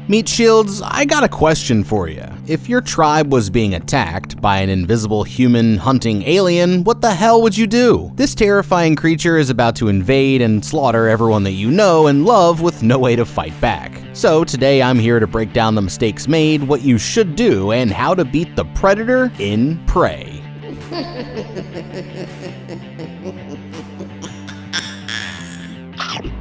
Meat Shields, I got a question for you. If your tribe was being attacked by an invisible human hunting alien, what the hell would you do? This terrifying creature is about to invade and slaughter everyone that you know and love with no way to fight back. So today I'm here to break down the mistakes made, what you should do, and how to beat the predator in Prey.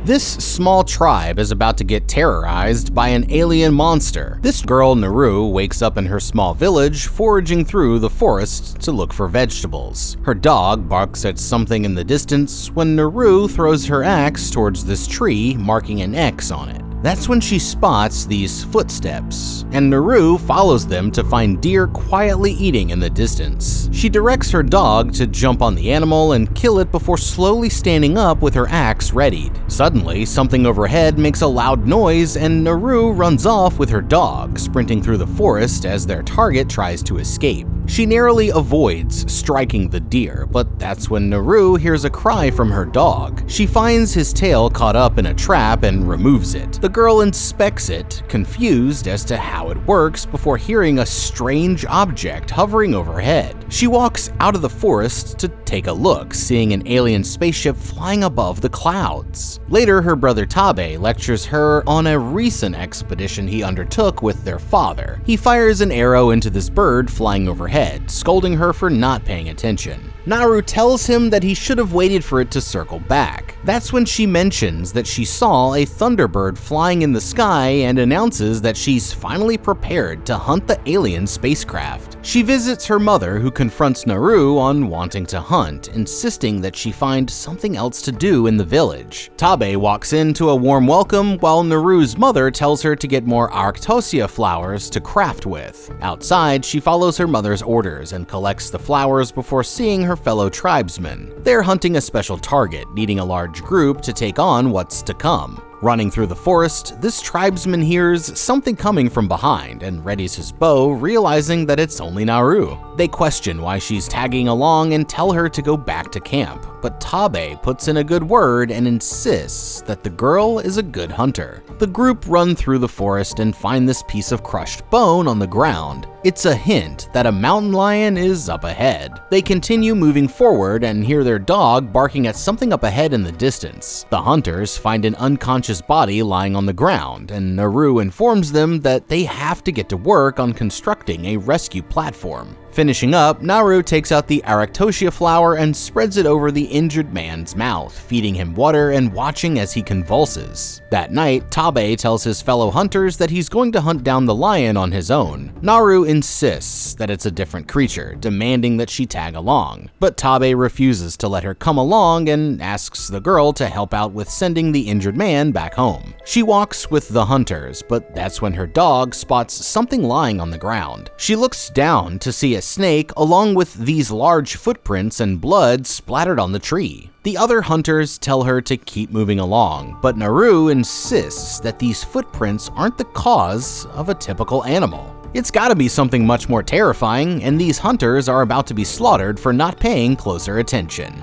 This small tribe is about to get terrorized by an alien monster. This girl, Naru, wakes up in her small village, foraging through the forest to look for vegetables. Her dog barks at something in the distance when Naru throws her axe towards this tree, marking an X on it. That's when she spots these footsteps, and Naru follows them to find deer quietly eating in the distance. She directs her dog to jump on the animal and kill it before slowly standing up with her axe readied. Suddenly, something overhead makes a loud noise and Naru runs off with her dog, sprinting through the forest as their target tries to escape. She narrowly avoids striking the deer, but that's when Naru hears a cry from her dog. She finds his tail caught up in a trap and removes it. The girl inspects it, confused as to how it works, before hearing a strange object hovering overhead. She walks out of the forest to take a look, seeing an alien spaceship flying above the clouds. Later, her brother Tabe lectures her on a recent expedition he undertook with their father. He fires an arrow into this bird flying overhead, scolding her for not paying attention. Naru tells him that he should have waited for it to circle back. That's when she mentions that she saw a thunderbird flying in the sky and announces that she's finally prepared to hunt the alien spacecraft. She visits her mother, who confronts Naru on wanting to hunt, insisting that she find something else to do in the village. Tabe walks in to a warm welcome, while Naru's mother tells her to get more Arctosia flowers to craft with. Outside, she follows her mother's orders and collects the flowers before seeing her fellow tribesmen. They're hunting a special target, needing a large group to take on what's to come. Running through the forest, this tribesman hears something coming from behind and readies his bow, realizing that it's only Naru. They question why she's tagging along and tell her to go back to camp, but Tabe puts in a good word and insists that the girl is a good hunter. The group run through the forest and find this piece of crushed bone on the ground. It's a hint that a mountain lion is up ahead. They continue moving forward and hear their dog barking at something up ahead in the distance. The hunters find an unconscious body lying on the ground, and Naru informs them that they have to get to work on constructing a rescue platform. Finishing up, Naru takes out the Arctosia flower and spreads it over the injured man's mouth, feeding him water and watching as he convulses. That night, Tabe tells his fellow hunters that he's going to hunt down the lion on his own. Naru insists that it's a different creature, demanding that she tag along. But Tabe refuses to let her come along and asks the girl to help out with sending the injured man back home. She walks with the hunters, but that's when her dog spots something lying on the ground. She looks down to see a snake along with these large footprints and blood splattered on the tree. The other hunters tell her to keep moving along, but Naru insists that these footprints aren't the cause of a typical animal. It's gotta be something much more terrifying, and these hunters are about to be slaughtered for not paying closer attention.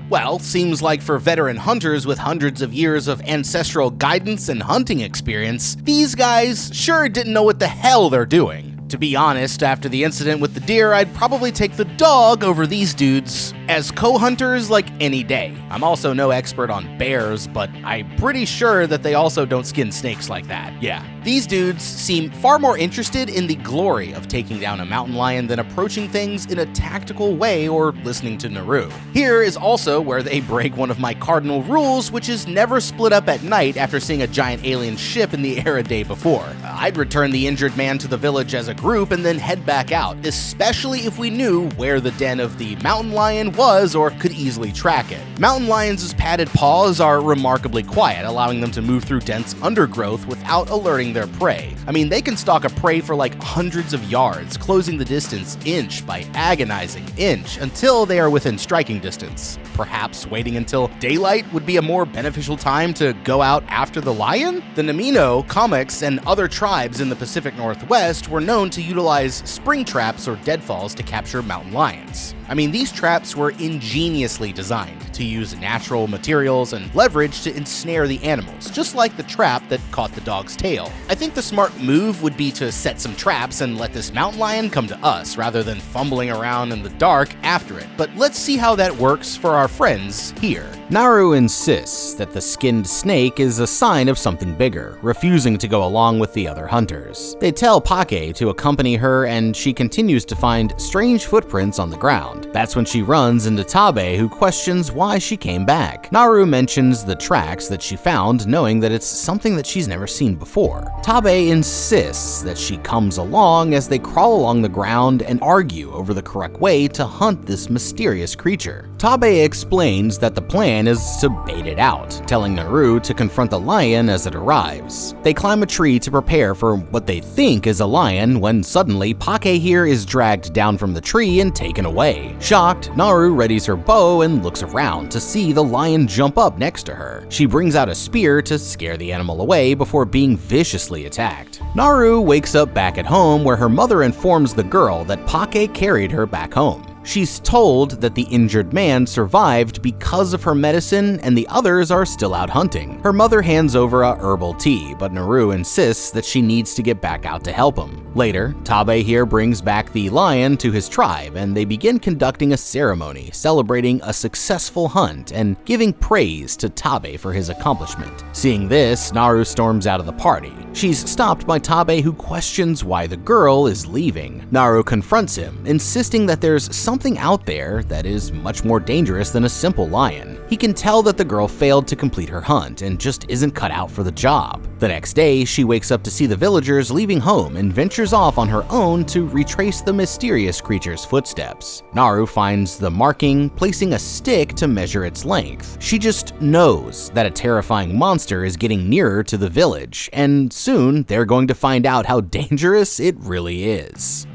Well, seems like for veteran hunters with hundreds of years of ancestral guidance and hunting experience, these guys sure didn't know what the hell they're doing. To be honest, after the incident with the deer, I'd probably take the dog over these dudes as co-hunters like any day. I'm also no expert on bears, but I'm pretty sure that they also don't skin snakes like that. Yeah. These dudes seem far more interested in the glory of taking down a mountain lion than approaching things in a tactical way or listening to Naru. Here is also where they break one of my cardinal rules, which is never split up at night after seeing a giant alien ship in the air a day before. I'd return the injured man to the village as a group and then head back out, especially if we knew where the den of the mountain lion was or could easily track it. Mountain lions' padded paws are remarkably quiet, allowing them to move through dense undergrowth without alerting their prey. I mean, they can stalk a prey for like hundreds of yards, closing the distance inch by agonizing inch until they are within striking distance. Perhaps waiting until daylight would be a more beneficial time to go out after the lion? The Namino, Comics, and other tribes in the Pacific Northwest were known to utilize spring traps or deadfalls to capture mountain lions. I mean, these traps were were ingeniously designed to use natural materials and leverage to ensnare the animals, just like the trap that caught the dog's tail. I think the smart move would be to set some traps and let this mountain lion come to us rather than fumbling around in the dark after it, but let's see how that works for our friends here. Naru insists that the skinned snake is a sign of something bigger, refusing to go along with the other hunters. They tell Pake to accompany her, and she continues to find strange footprints on the ground. That's when she runs into Tabe, who questions why she came back. Naru mentions the tracks that she found, knowing that it's something that she's never seen before. Tabe insists that she comes along as they crawl along the ground and argue over the correct way to hunt this mysterious creature. Tabe explains that the plan is to bait it out, telling Naru to confront the lion as it arrives. They climb a tree to prepare for what they think is a lion when suddenly Pake here is dragged down from the tree and taken away. Shocked, Naru readies her bow and looks around to see the lion jump up next to her. She brings out a spear to scare the animal away before being viciously attacked. Naru wakes up back at home where her mother informs the girl that Pake carried her back home. She's told that the injured man survived because of her medicine and the others are still out hunting. Her mother hands over a herbal tea, but Naru insists that she needs to get back out to help him. Later, Tabe here brings back the lion to his tribe and they begin conducting a ceremony celebrating a successful hunt and giving praise to Tabe for his accomplishment. Seeing this, Naru storms out of the party. She's stopped by Tabe, who questions why the girl is leaving. Naru confronts him, insisting that there's something out there that is much more dangerous than a simple lion. He can tell that the girl failed to complete her hunt and just isn't cut out for the job. The next day, she wakes up to see the villagers leaving home and ventures off on her own to retrace the mysterious creature's footsteps. Naru finds the marking, placing a stick to measure its length. She just knows that a terrifying monster is getting nearer to the village, and soon they're going to find out how dangerous it really is.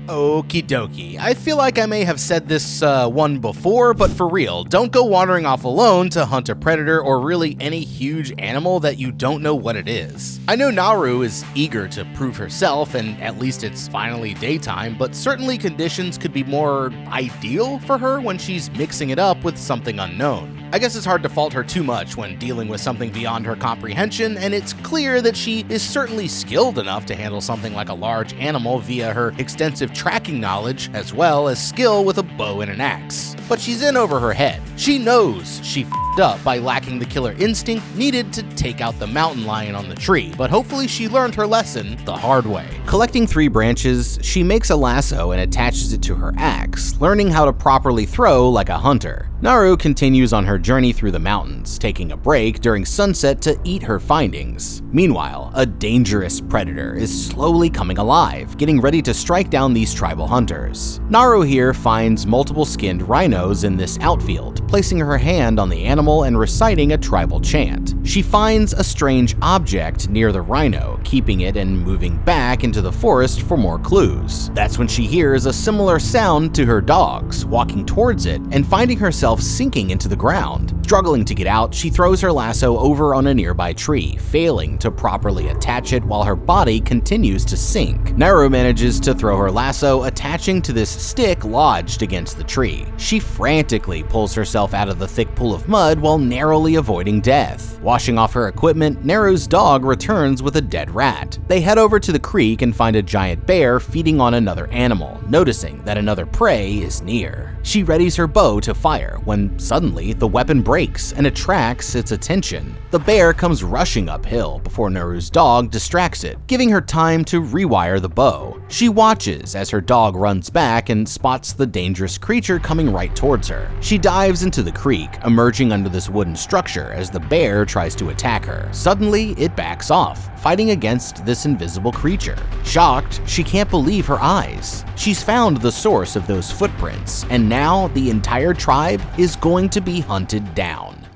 Okie dokie. I feel like I may have said this one before, but for real, don't go wandering off alone to hunt a predator or really any huge animal that you don't know what it is. I know Naru is eager to prove herself, and at least it's finally daytime, but certainly conditions could be more ideal for her when she's mixing it up with something unknown. I guess it's hard to fault her too much when dealing with something beyond her comprehension, and it's clear that she is certainly skilled enough to handle something like a large animal via her extensive tracking knowledge, as well as skill with a bow and an axe. But she's in over her head. She knows she f***ed up by lacking the killer instinct needed to take out the mountain lion on the tree, but hopefully she learned her lesson the hard way. Collecting 3 branches, she makes a lasso and attaches it to her axe, learning how to properly throw like a hunter. Naru continues on her journey through the mountains, taking a break during sunset to eat her findings. Meanwhile, a dangerous predator is slowly coming alive, getting ready to strike down these tribal hunters. Naru here finds multiple skinned rhinos in this outfield, placing her hand on the animal and reciting a tribal chant. She finds a strange object near the rhino, keeping it and moving back into the forest for more clues. That's when she hears a similar sound to her dogs, walking towards it and finding herself sinking into the ground. Struggling to get out, she throws her lasso over on a nearby tree, failing to properly attach it while her body continues to sink. Naru manages to throw her lasso, attaching to this stick lodged against the tree. She frantically pulls herself out of the thick pool of mud while narrowly avoiding death. Washing off her equipment, Naru's dog returns with a dead rat. They head over to the creek and find a giant bear feeding on another animal, noticing that another prey is near. She readies her bow to fire when suddenly the weapon breaks and attracts its attention. The bear comes rushing uphill before Naru's dog distracts it, giving her time to rewire the bow. She watches as her dog runs back and spots the dangerous creature coming right towards her. She dives into the creek, emerging under this wooden structure as the bear tries to attack her. Suddenly, it backs off, fighting against this invisible creature. Shocked, she can't believe her eyes. She's found the source of those footprints, and now the entire tribe is going to be hunted down.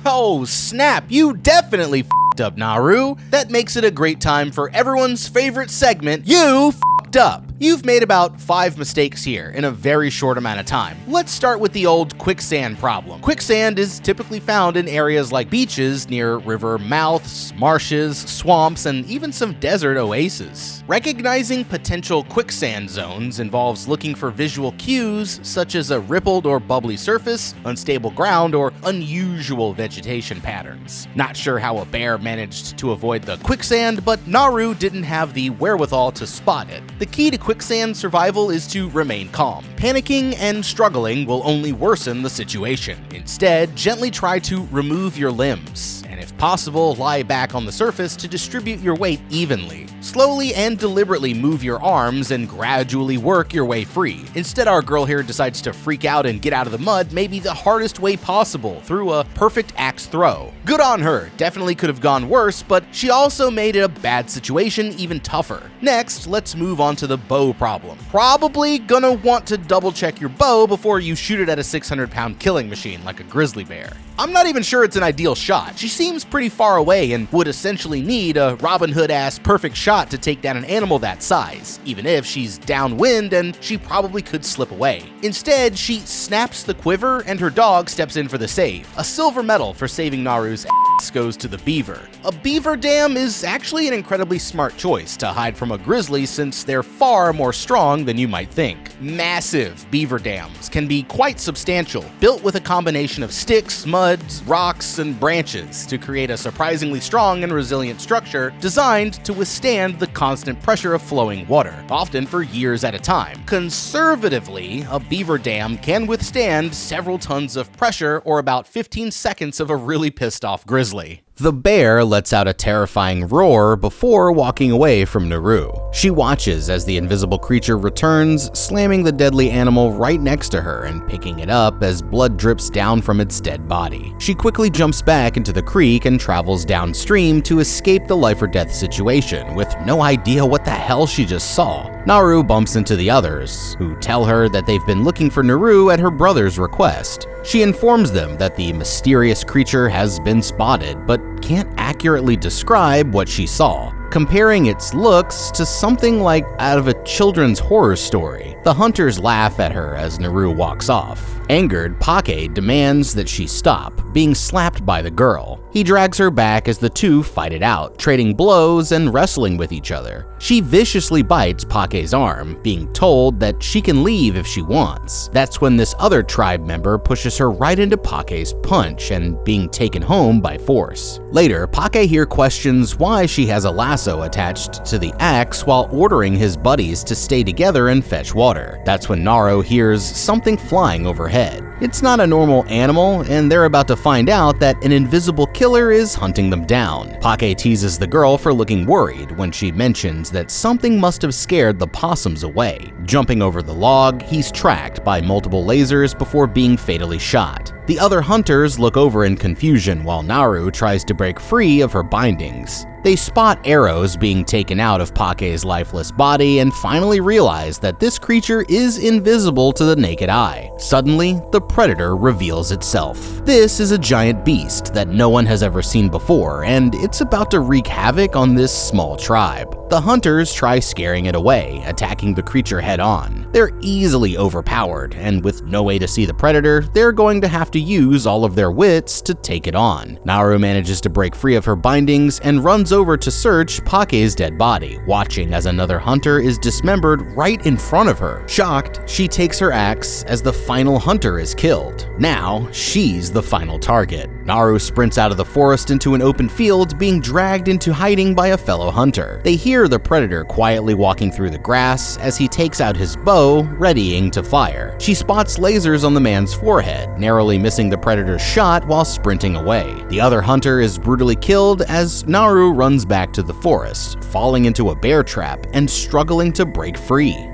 Oh snap, you definitely f***ed up, Naru. That makes it a great time for everyone's favorite segment, You F***ed Up. You've made about 5 mistakes here in a very short amount of time. Let's start with the old quicksand problem. Quicksand is typically found in areas like beaches, near river mouths, marshes, swamps, and even some desert oases. Recognizing potential quicksand zones involves looking for visual cues such as a rippled or bubbly surface, unstable ground, or unusual vegetation patterns. Not sure how a bear managed to avoid the quicksand, but Naru didn't have the wherewithal to spot it. The key to quicksand survival is to remain calm. Panicking and struggling will only worsen the situation. Instead, gently try to remove your limbs, and if possible, lie back on the surface to distribute your weight evenly. Slowly and deliberately move your arms and gradually work your way free. Instead, our girl here decides to freak out and get out of the mud maybe the hardest way possible, through a perfect axe throw. Good on her, definitely could have gone worse, but she also made a bad situation even tougher. Next, let's move on to the bow problem. Probably gonna want to double check your bow before you shoot it at a 600-pound killing machine like a grizzly bear. I'm not even sure it's an ideal shot. She seems pretty far away and would essentially need a Robin Hood-ass perfect shot to take down an animal that size, even if she's downwind and she probably could slip away. Instead, she snaps the quiver and her dog steps in for the save. A silver medal for saving Naru's ass goes to the beaver. A beaver dam is actually an incredibly smart choice to hide from a grizzly since they're far more strong than you might think. Massive beaver dams can be quite substantial, built with a combination of sticks, mud, rocks, and branches to create a surprisingly strong and resilient structure designed to withstand the constant pressure of flowing water, often for years at a time. Conservatively, a beaver dam can withstand several tons of pressure or about 15 seconds of a really pissed off grizzly. The bear lets out a terrifying roar before walking away from Naru. She watches as the invisible creature returns, slamming the deadly animal right next to her and picking it up as blood drips down from its dead body. She quickly jumps back into the creek and travels downstream to escape the life or death situation, with no idea what the hell she just saw. Naru bumps into the others, who tell her that they've been looking for Naru at her brother's request. She informs them that the mysterious creature has been spotted, but can't accurately describe what she saw, comparing its looks to something like out of a children's horror story. The hunters laugh at her as Naru walks off. Angered, Pake demands that she stop, being slapped by the girl. He drags her back as the two fight it out, trading blows and wrestling with each other. She viciously bites Pake's arm, being told that she can leave if she wants. That's when this other tribe member pushes her right into Pake's punch and being taken home by force. Later, Pake here questions why she has a lasso attached to the axe while ordering his buddies to stay together and fetch water. That's when Naru hears something flying overhead. It's not a normal animal, and they're about to find out that an invisible killer is hunting them down. Pake teases the girl for looking worried when she mentions that something must have scared the possums away. Jumping over the log, he's tracked by multiple lasers before being fatally shot. The other hunters look over in confusion while Naru tries to break free of her bindings. They spot arrows being taken out of Pake's lifeless body and finally realize that this creature is invisible to the naked eye. Suddenly, the predator reveals itself. This is a giant beast that no one has ever seen before, and it's about to wreak havoc on this small tribe. The hunters try scaring it away, attacking the creature head-on. They're easily overpowered, and with no way to see the predator, they're going to have to use all of their wits to take it on. Naru manages to break free of her bindings and runs over to search Pake's dead body, watching as another hunter is dismembered right in front of her. Shocked, she takes her axe as the final hunter is killed. Now, she's the final target. Naru sprints out of the forest into an open field, being dragged into hiding by a fellow hunter. They hear the predator quietly walking through the grass as he takes out his bow, readying to fire. She spots lasers on the man's forehead, narrowly missing the predator's shot while sprinting away. The other hunter is brutally killed as Naru runs back to the forest, falling into a bear trap and struggling to break free.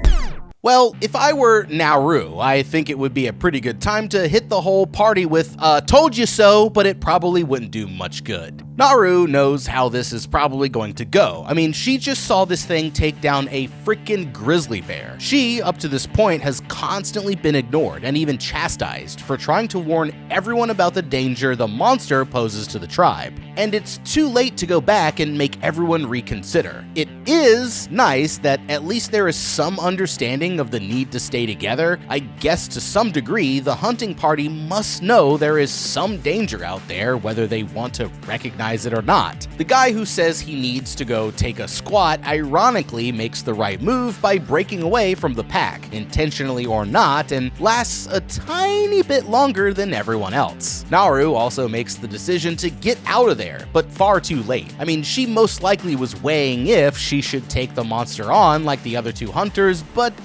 Well, if I were Naru, I think it would be a pretty good time to hit the whole party with told you so, but it probably wouldn't do much good. Naru knows how this is probably going to go. I mean, she just saw this thing take down a freaking grizzly bear. She, up to this point, has constantly been ignored and even chastised for trying to warn everyone about the danger the monster poses to the tribe. And it's too late to go back and make everyone reconsider. It is nice that at least there is some understanding of the need to stay together. I guess to some degree, the hunting party must know there is some danger out there, whether they want to recognize it or not. The guy who says he needs to go take a squat ironically makes the right move by breaking away from the pack, intentionally or not, and lasts a tiny bit longer than everyone else. Naru also makes the decision to get out of there, but far too late. I mean, she most likely was weighing if she should take the monster on like the other two hunters, but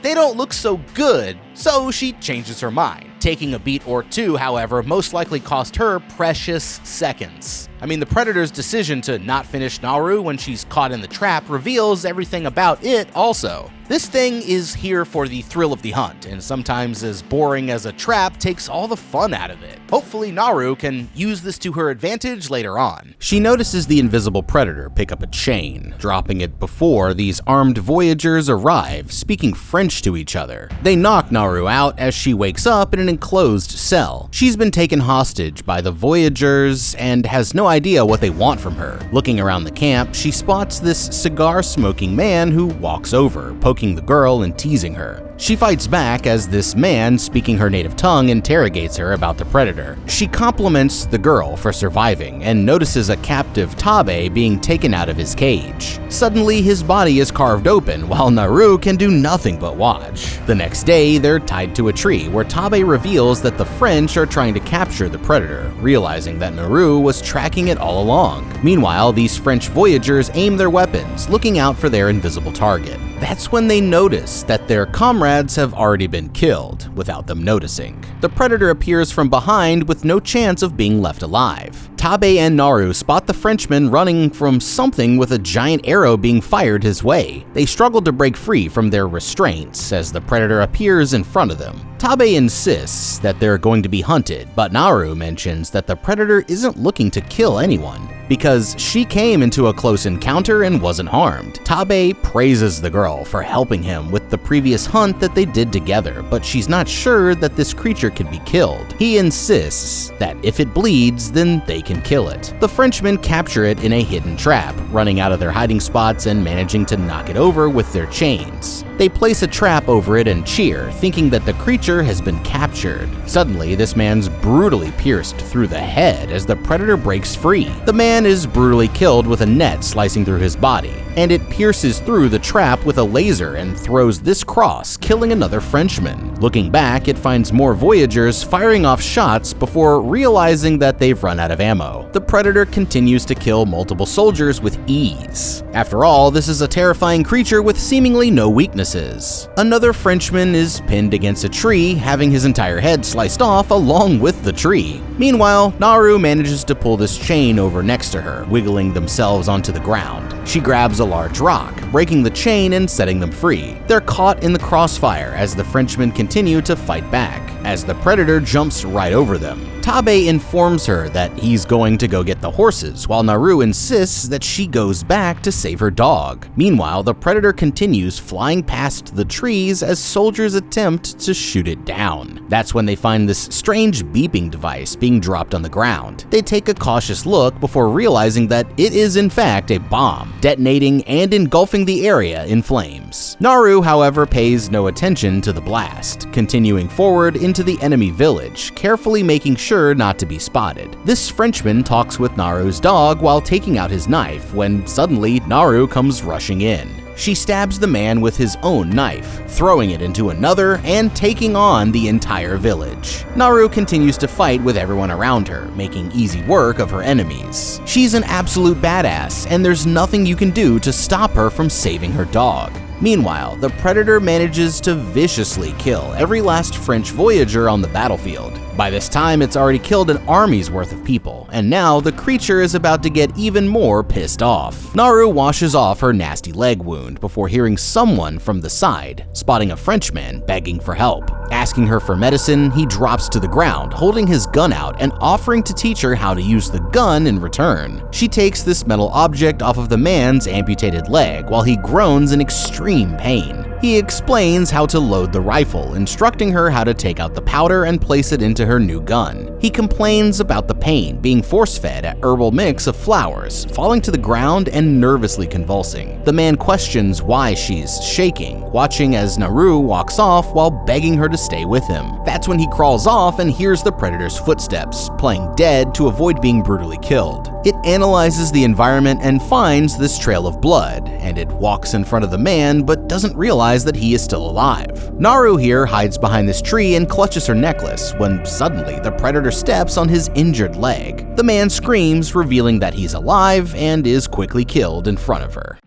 they don't look so good, so she changes her mind. Taking a beat or two, however, most likely cost her precious seconds. I mean, the Predator's decision to not finish Naru when she's caught in the trap reveals everything about it also. This thing is here for the thrill of the hunt, and sometimes as boring as a trap takes all the fun out of it. Hopefully Naru can use this to her advantage later on. She notices the invisible Predator pick up a chain, dropping it before these armed voyagers arrive, speaking French to each other. They knock Naru out as she wakes up in an enclosed cell. She's been taken hostage by the voyagers and has no idea what they want from her. Looking around the camp, she spots this cigar-smoking man who walks over, poking the girl and teasing her. She fights back as this man, speaking her native tongue, interrogates her about the Predator. She compliments the girl for surviving and notices a captive Tabe being taken out of his cage. Suddenly, his body is carved open while Naru can do nothing but watch. The next day, they're tied to a tree where Tabe reveals that the French are trying to capture the Predator, realizing that Naru was tracking it all along. Meanwhile, these French voyagers aim their weapons, looking out for their invisible target. That's when they notice that their comrades have already been killed, without them noticing. The Predator appears from behind with no chance of being left alive. Tabe and Naru spot the Frenchman running from something with a giant arrow being fired his way. They struggle to break free from their restraints as the Predator appears in front of them. Tabe insists that they're going to be hunted, but Naru mentions that the Predator isn't looking to kill anyone, because she came into a close encounter and wasn't harmed. Tabe praises the girl for helping him with the previous hunt that they did together, but she's not sure that this creature can be killed. He insists that if it bleeds, then they can kill it. The Frenchmen capture it in a hidden trap, running out of their hiding spots and managing to knock it over with their chains. They place a trap over it and cheer, thinking that the creature has been captured. Suddenly, this man's brutally pierced through the head as the Predator breaks free. The man is brutally killed with a net slicing through his body, and it pierces through the trap with a laser and throws this cross, killing another Frenchman. Looking back, it finds more voyagers firing off shots before realizing that they've run out of ammo. The Predator continues to kill multiple soldiers with ease. After all, this is a terrifying creature with seemingly no weaknesses. Another Frenchman is pinned against a tree, having his entire head sliced off along with the tree. Meanwhile, Naru manages to pull this chain over next to her, wiggling themselves onto the ground. She grabs a large rock, breaking the chain and setting them free. They're caught in the crossfire as the Frenchmen continue to fight back, as the Predator jumps right over them. Tabe informs her that he's going to go get the horses, while Naru insists that she goes back to save her dog. Meanwhile, the Predator continues flying past the trees as soldiers attempt to shoot it down. That's when they find this strange beeping device being dropped on the ground. They take a cautious look before realizing that it is in fact a bomb, detonating and engulfing the area in flames. Naru, however, pays no attention to the blast, continuing forward into the enemy village, carefully making sure not to be spotted. This Frenchman talks with Naru's dog while taking out his knife when suddenly Naru comes rushing in. She stabs the man with his own knife, throwing it into another and taking on the entire village. Naru continues to fight with everyone around her, making easy work of her enemies. She's an absolute badass, and there's nothing you can do to stop her from saving her dog. Meanwhile, the Predator manages to viciously kill every last French voyager on the battlefield. By this time, it's already killed an army's worth of people. battle, and now the creature is about to get even more pissed off. Naru washes off her nasty leg wound before hearing someone from the side, spotting a Frenchman begging for help. Asking her for medicine, he drops to the ground, holding his gun out and offering to teach her how to use the gun in return. She takes this metal object off of the man's amputated leg while he groans in extreme pain. He explains how to load the rifle, instructing her how to take out the powder and place it into her new gun. He complains about the pain, being force-fed a herbal mix of flowers, falling to the ground and nervously convulsing. The man questions why she's shaking, watching as Naru walks off while begging her to stay with him. That's when he crawls off and hears the predator's footsteps, playing dead to avoid being brutally killed. It analyzes the environment and finds this trail of blood, and it walks in front of the man but doesn't realize that he is still alive. Naru here hides behind this tree and clutches her necklace when suddenly the predator steps on his injured leg. The man screams, revealing that he's alive and is quickly killed in front of her.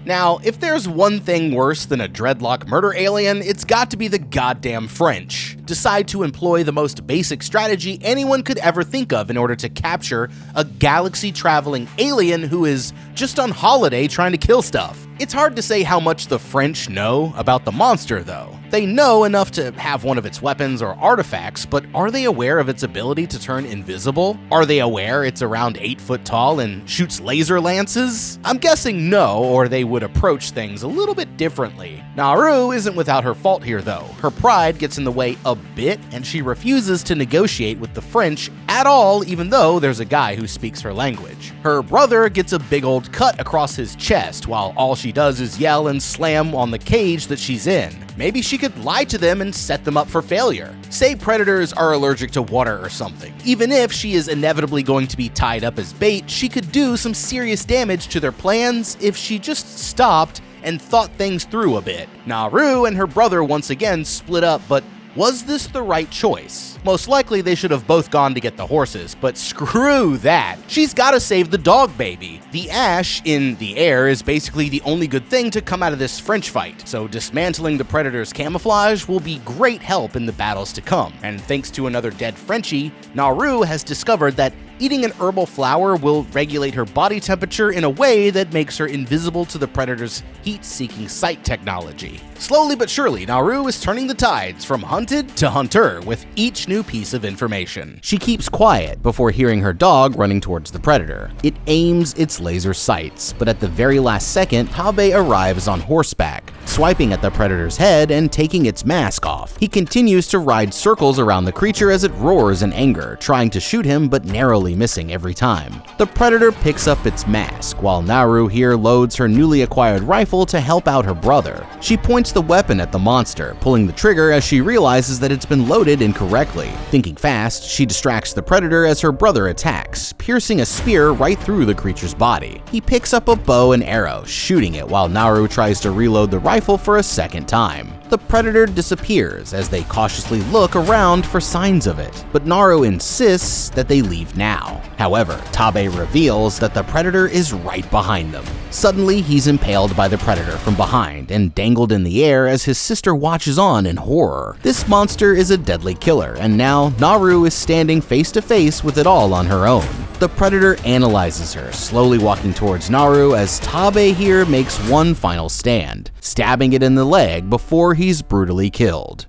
Now, if there's one thing worse than a dreadlock murder alien, it's got to be the goddamn French. Decide to employ the most basic strategy anyone could ever think of in order to capture a galaxy-traveling alien who is just on holiday trying to kill stuff. It's hard to say how much the French know about the monster, though. They know enough to have one of its weapons or artifacts, but are they aware of its ability to turn invisible? Are they aware it's around 8 foot tall and shoots laser lances? I'm guessing no, or they would approach things a little bit differently. Naru isn't without her fault here, though. Her pride gets in the way a bit, and she refuses to negotiate with the French at all, even though there's a guy who speaks her language. Her brother gets a big old cut across his chest, while all she does is yell and slam on the cage that she's in. Maybe she could lie to them and set them up for failure. Say predators are allergic to water or something. Even if she is inevitably going to be tied up as bait, she could do some serious damage to their plans if she just stopped and thought things through a bit. Naru and her brother once again split up, but was this the right choice? Most likely they should have both gone to get the horses, but screw that. She's gotta save the dog baby. The ash in the air is basically the only good thing to come out of this French fight, so dismantling the predator's camouflage will be great help in the battles to come. And thanks to another dead Frenchie, Naru has discovered that eating an herbal flower will regulate her body temperature in a way that makes her invisible to the predator's heat-seeking sight technology. Slowly but surely, Naru is turning the tides from hunted to hunter with each new piece of information. She keeps quiet before hearing her dog running towards the predator. It aims its laser sights, but at the very last second, Tabe arrives on horseback, swiping at the predator's head and taking its mask off. He continues to ride circles around the creature as it roars in anger, trying to shoot him but narrowly missing every time. The predator picks up its mask, while Naru here loads her newly acquired rifle to help out her brother. She points the weapon at the monster, pulling the trigger as she realizes that it's been loaded incorrectly. Thinking fast, she distracts the predator as her brother attacks, piercing a spear right through the creature's body. He picks up a bow and arrow, shooting it while Naru tries to reload the rifle for a second time. The predator disappears as they cautiously look around for signs of it, but Naru insists that they leave now. However, Tabe reveals that the predator is right behind them. Suddenly, he's impaled by the predator from behind and dangled in the air as his sister watches on in horror. This monster is a deadly killer, and now Naru is standing face to face with it all on her own. The predator analyzes her, slowly walking towards Naru as Tabe here makes one final stand, stabbing it in the leg before he's brutally killed.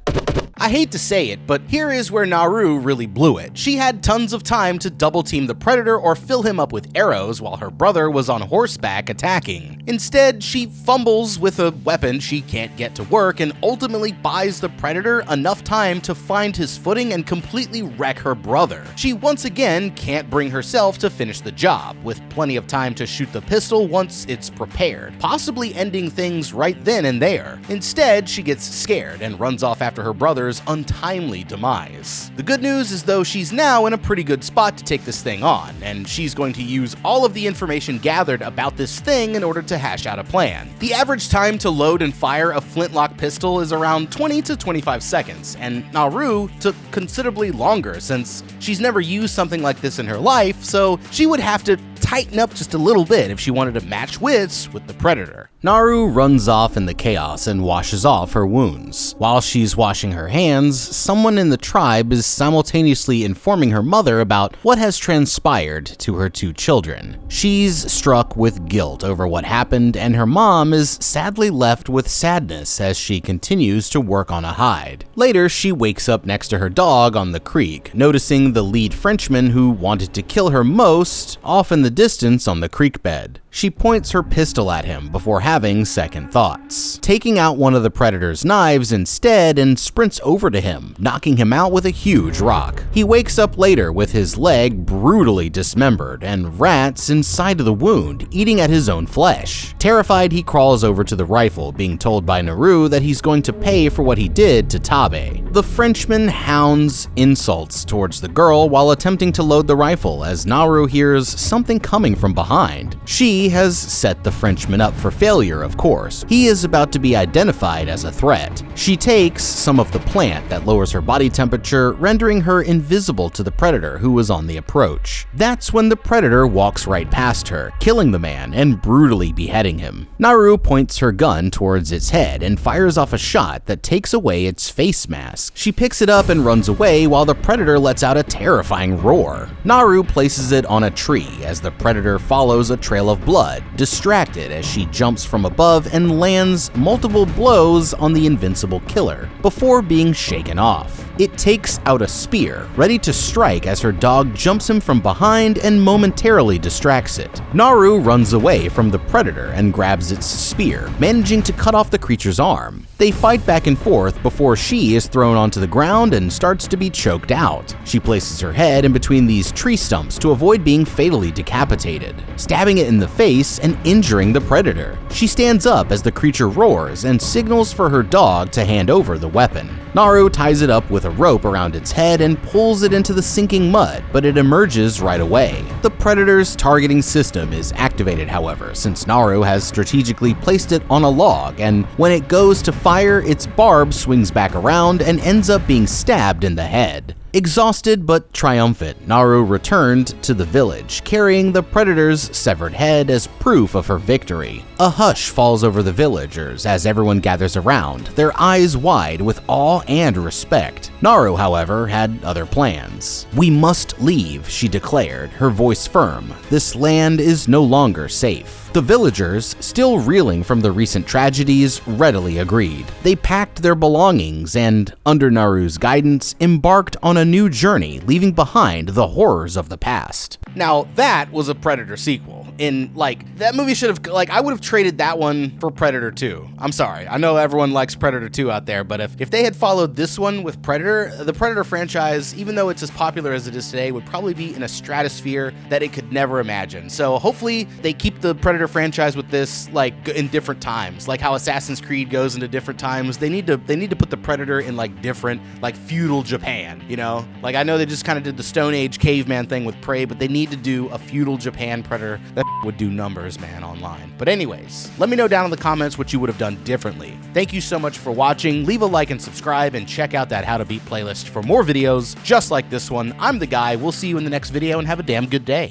I hate to say it, but here is where Naru really blew it. She had tons of time to double team the predator or fill him up with arrows while her brother was on horseback attacking. Instead, she fumbles with a weapon she can't get to work and ultimately buys the predator enough time to find his footing and completely wreck her brother. She once again can't bring herself to finish the job, with plenty of time to shoot the pistol once it's prepared, possibly ending things right then and there. Instead, she gets scared and runs off after her brother's untimely demise. The good news is though she's now in a pretty good spot to take this thing on, and she's going to use all of the information gathered about this thing in order to hash out a plan. The average time to load and fire a flintlock pistol is around 20 to 25 seconds, and Naru took considerably longer since she's never used something like this in her life, so she would have to tighten up just a little bit if she wanted to match wits with the predator. Naru runs off in the chaos and washes off her wounds. While she's washing her hands, someone in the tribe is simultaneously informing her mother about what has transpired to her 2 children. She's struck with guilt over what happened, and her mom is sadly left with sadness as she continues to work on a hide. Later, she wakes up next to her dog on the creek, noticing the lead Frenchman who wanted to kill her most off in the distance on the creek bed. She points her pistol at him before having second thoughts, taking out one of the predator's knives instead and sprints over to him, knocking him out with a huge rock. He wakes up later with his leg brutally dismembered and rats inside of the wound, eating at his own flesh. Terrified, he crawls over to the rifle, being told by Naru that he's going to pay for what he did to Tabe. The Frenchman hounds insults towards the girl while attempting to load the rifle as Naru hears something coming from behind. She has set the Frenchman up for failure, of course. He is about to be identified as a threat. She takes some of the plant that lowers her body temperature, rendering her invisible to the predator who was on the approach. That's when the predator walks right past her, killing the man and brutally beheading him. Naru points her gun towards its head and fires off a shot that takes away its face mask. She picks it up and runs away while the predator lets out a terrifying roar. Naru places it on a tree as the predator follows a trail of blood, distracted as she jumps from above and lands multiple blows on the invincible killer before being shaken off. It takes out a spear, ready to strike as her dog jumps him from behind and momentarily distracts it. Naru runs away from the predator and grabs its spear, managing to cut off the creature's arm. They fight back and forth before she is thrown onto the ground and starts to be choked out. She places her head in between these tree stumps to avoid being fatally decapitated, stabbing it in the face and injuring the predator. She stands up as the creature roars and signals for her dog to hand over the weapon. Naru ties it up with a rope around its head and pulls it into the sinking mud, but it emerges right away. The predator's targeting system is activated, however, since Naru has strategically placed it on a log, and when it goes to fire, its barb swings back around and ends up being stabbed in the head. Exhausted but triumphant, Naru returned to the village, carrying the predator's severed head as proof of her victory. A hush falls over the villagers as everyone gathers around, their eyes wide with awe and respect. Naru, however, had other plans. "We must leave," she declared, her voice firm. "This land is no longer safe." The villagers, still reeling from the recent tragedies, readily agreed. They packed their belongings and, under Naru's guidance, embarked on a new journey, leaving behind the horrors of the past. Now, that was a Predator sequel. That movie should have, I would have traded that one for Predator 2. I'm sorry. I know everyone likes Predator 2 out there, but if they had followed this one with Predator, the Predator franchise, even though it's as popular as it is today, would probably be in a stratosphere that it could never imagine. So hopefully they keep the Predator franchise with this, in different times, like how Assassin's Creed goes into different times. They need to put the Predator in, different, feudal Japan, you know? I know they just kind of did the Stone Age caveman thing with Prey, but they need to do a feudal Japan Predator. That would do numbers, man, online. But anyways, let me know down in the comments what you would have done differently. Thank you so much for watching. Leave a like and subscribe, and check out that How to Beat playlist for more videos just like this one. I'm the Guy. We'll see you in the next video, and have a damn good day.